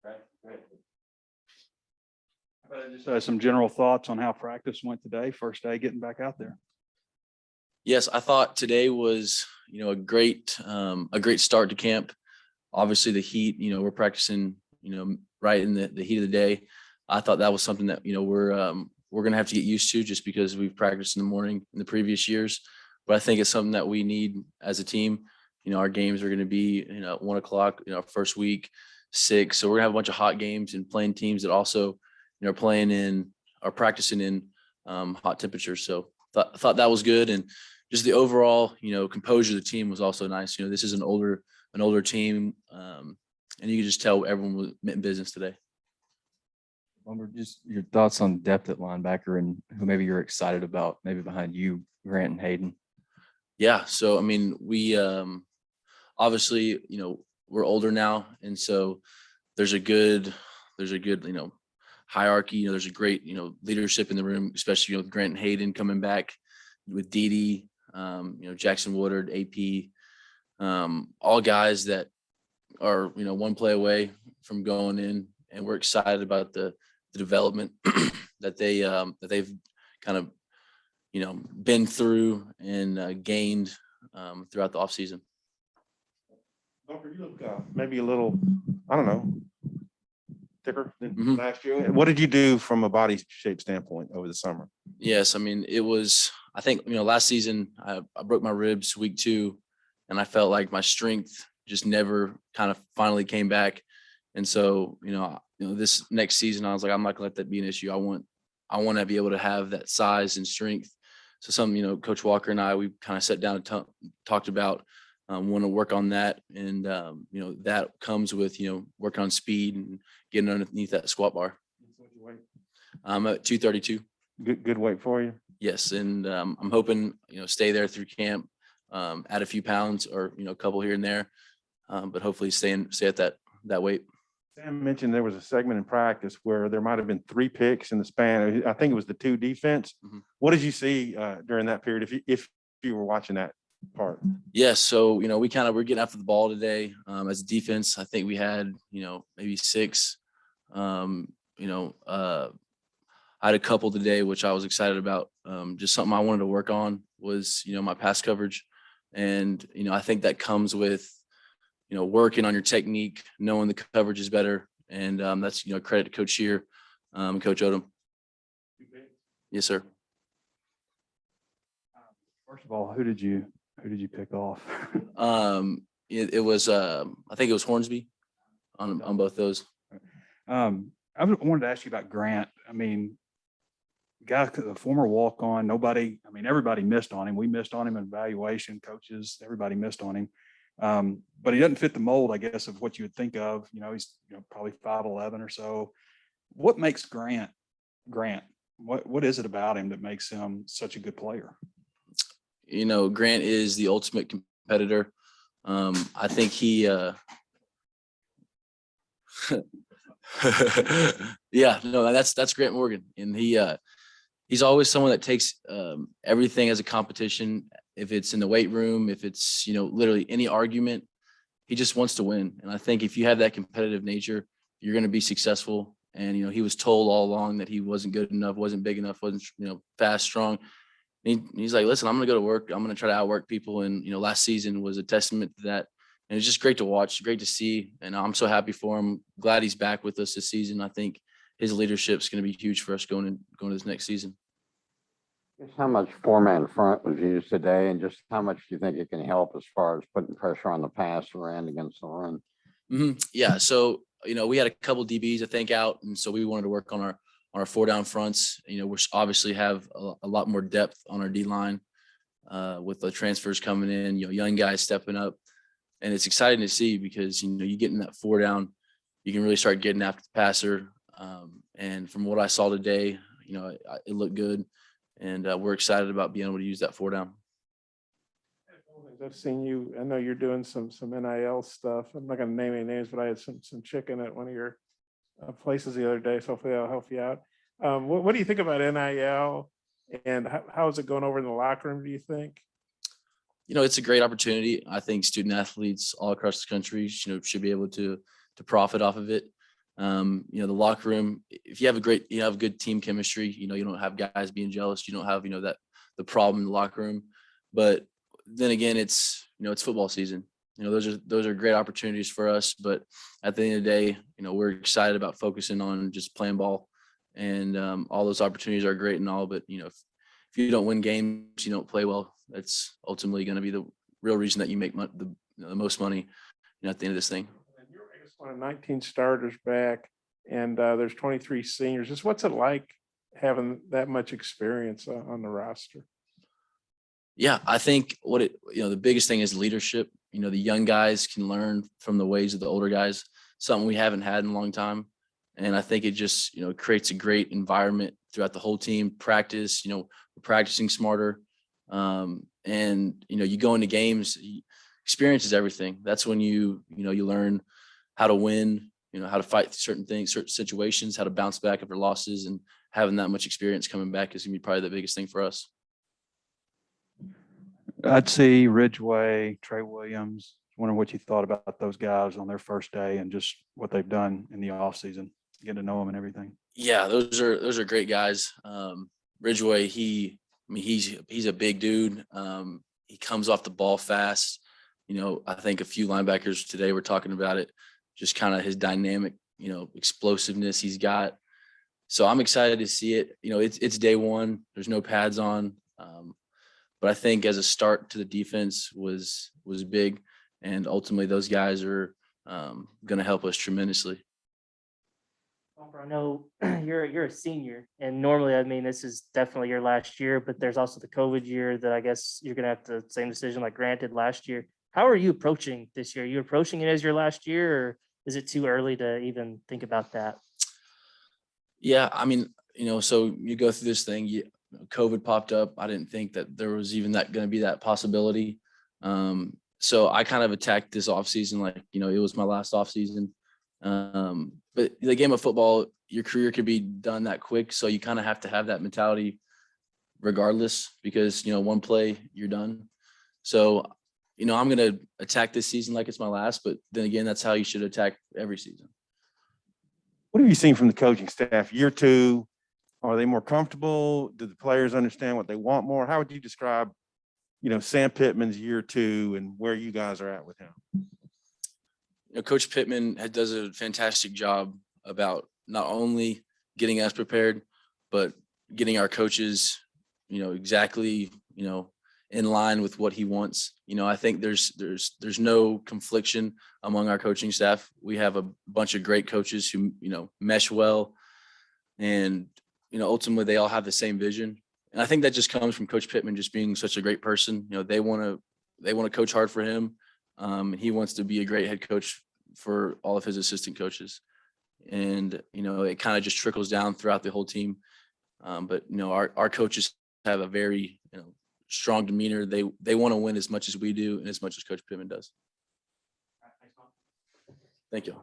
Right. Just some general thoughts on how practice went today, first day getting back out there. Yes, I thought today was, a great start to camp. Obviously the heat, we're practicing, right in the heat of the day. I thought that was something that, we're going to have to get used to just because we've practiced in the morning in the previous years. But I think it's something that we need as a team. Our games are going to be, 1:00, first week, 6. So we're gonna have a bunch of hot games and playing teams that also, are practicing in hot temperatures. So I thought that was good. And just the overall, composure of the team was also nice. This is an older team. And you can just tell everyone was in business today. Just your thoughts on depth at linebacker and who maybe you're excited about, maybe behind you, Grant and Hayden. Yeah. So, we obviously, we're older now. And so there's a good, hierarchy. There's a great, leadership in the room, especially, with Grant and Hayden coming back with Dede, Jackson Woodard, AP, all guys that are, one play away from going in. And we're excited about the development that they've kind of, been through and gained throughout the offseason. Bumper, you look maybe a little, I don't know, thicker than last year. What did you do from a body shape standpoint over the summer? Yes, it was, I think, last season I broke my ribs week 2, and I felt like my strength just never kind of finally came back. And so, this next season, I was like, I'm not gonna let that be an issue. I want to be able to have that size and strength. So something, Coach Walker and I, we kind of sat down and talked about, want to work on that. And, that comes with, working on speed and getting underneath that squat bar. I'm at 232. Good weight for you. Yes. And I'm hoping, stay there through camp, add a few pounds or, a couple here and there, but hopefully stay at that weight. Sam mentioned there was a segment in practice where there might have been 3 picks in the span. I think it was the 2 defense. Mm-hmm. What did you see during that period? If you were watching that part? Yes. So, we're getting after the ball today as a defense. I think we had, maybe 6. I had a couple today, which I was excited about. Just something I wanted to work on was, my pass coverage. And, I think that comes with, working on your technique, knowing the coverage is better. And that's, credit to Coach Shear, Coach Odom. Yes, sir. First of all, who did you pick off? It was, I think it was Hornsby on both those. I wanted to ask you about Grant. The former walk-on, everybody missed on him. We missed on him in evaluation, coaches, everybody missed on him. But he doesn't fit the mold, I guess, of what you would think of. He's probably 5'11" or so. What makes Grant? What is it about him that makes him such a good player? Grant is the ultimate competitor. I think he that's Grant Morgan. And he's always someone that takes everything as a competition. If it's in the weight room, if it's, literally any argument, he just wants to win. And I think if you have that competitive nature, you're going to be successful. And, he was told all along that he wasn't good enough, wasn't big enough, wasn't, fast, strong. He's like, listen, I'm going to go to work. I'm going to try to outwork people. And, last season was a testament to that. And it's just great to watch, great to see. And I'm so happy for him. Glad he's back with us this season. I think his leadership is going to be huge for us going to this next season. Just how much 4-man front was used today, and just how much do you think it can help as far as putting pressure on the passer and against the run? Mm-hmm. Yeah. So, we had a couple DBs, I think, out. And so we wanted to work on our 4-down fronts. We obviously have a lot more depth on our D line with the transfers coming in, young guys stepping up. And it's exciting to see because, you get in that 4-down, you can really start getting after the passer. And from what I saw today, it looked good. And we're excited about being able to use that 4-down. I've seen you. I know you're doing some NIL stuff. I'm not going to name any names, but I had some chicken at one of your places the other day. So hopefully I'll help you out. What do you think about NIL, and how is it going over in the locker room, do you think? It's a great opportunity. I think student athletes all across the country, should be able to profit off of it. You know, the locker room, if you have good team chemistry, you know, you don't have guys being jealous. You don't have, you know, the problem in the locker room. But then again, it's football season. You know, those are great opportunities for us. But at the end of the day, you know, we're excited about focusing on just playing ball, and all those opportunities are great and all. But, you know, if you don't win games, you don't play well. That's ultimately going to be the real reason that you make the most money, you know, at the end of this thing. And you're, I guess, one of 19 starters back, and there's 23 seniors. Just what's it like having that much experience on the roster? Yeah, I think the biggest thing is leadership. You know, the young guys can learn from the ways of the older guys, something we haven't had in a long time. And I think it just, you know, creates a great environment throughout the whole team. Practice, you know, we're practicing smarter. And, you know, you go into games, experience is everything. That's when you learn how to win, you know, how to fight certain things, certain situations, how to bounce back after losses, and having that much experience coming back is gonna be probably the biggest thing for us. I'd see Ridgeway, Trey Williams. Wondering what you thought about those guys on their first day and just what they've done in the offseason, getting to know them and everything. Yeah, those are great guys. Ridgeway, he's a big dude. He comes off the ball fast. You know, I think a few linebackers today were talking about it, just kind of his dynamic, you know, explosiveness he's got. So I'm excited to see it. You know, it's day one. There's no pads on. But I think as a start to the defense was big, and ultimately those guys are going to help us tremendously. I know you're a senior, and normally, I mean, this is definitely your last year, but there's also the COVID year that I guess you're gonna have the same decision like granted last year. How are you approaching this year? Are you approaching it as your last year, or is it too early to even think about that? Yeah, I mean, you know, so you go through this thing. COVID popped up. I didn't think that there was even going to be that possibility. So I kind of attacked this offseason like, you know, it was my last offseason. But the game of football, your career could be done that quick. So you kind of have to have that mentality regardless, because, you know, one play, you're done. So, you know, I'm going to attack this season like it's my last, but then again, that's how you should attack every season. What have you seen from the coaching staff year two? Are they more comfortable? Do the players understand what they want more? How would you describe, you know, Sam Pittman's year two and where you guys are at with him? You know, Coach Pittman does a fantastic job about not only getting us prepared, but getting our coaches, you know, exactly, you know, in line with what he wants. You know, I think there's no confliction among our coaching staff. We have a bunch of great coaches who, you know, mesh well, and, you know, ultimately they all have the same vision. And I think that just comes from Coach Pittman just being such a great person. You know, they want to coach hard for him. And he wants to be a great head coach for all of his assistant coaches. And, you know, it kind of just trickles down throughout the whole team. But, you know, our coaches have a very, you know, strong demeanor. They want to win as much as we do and as much as Coach Pittman does. Thank you.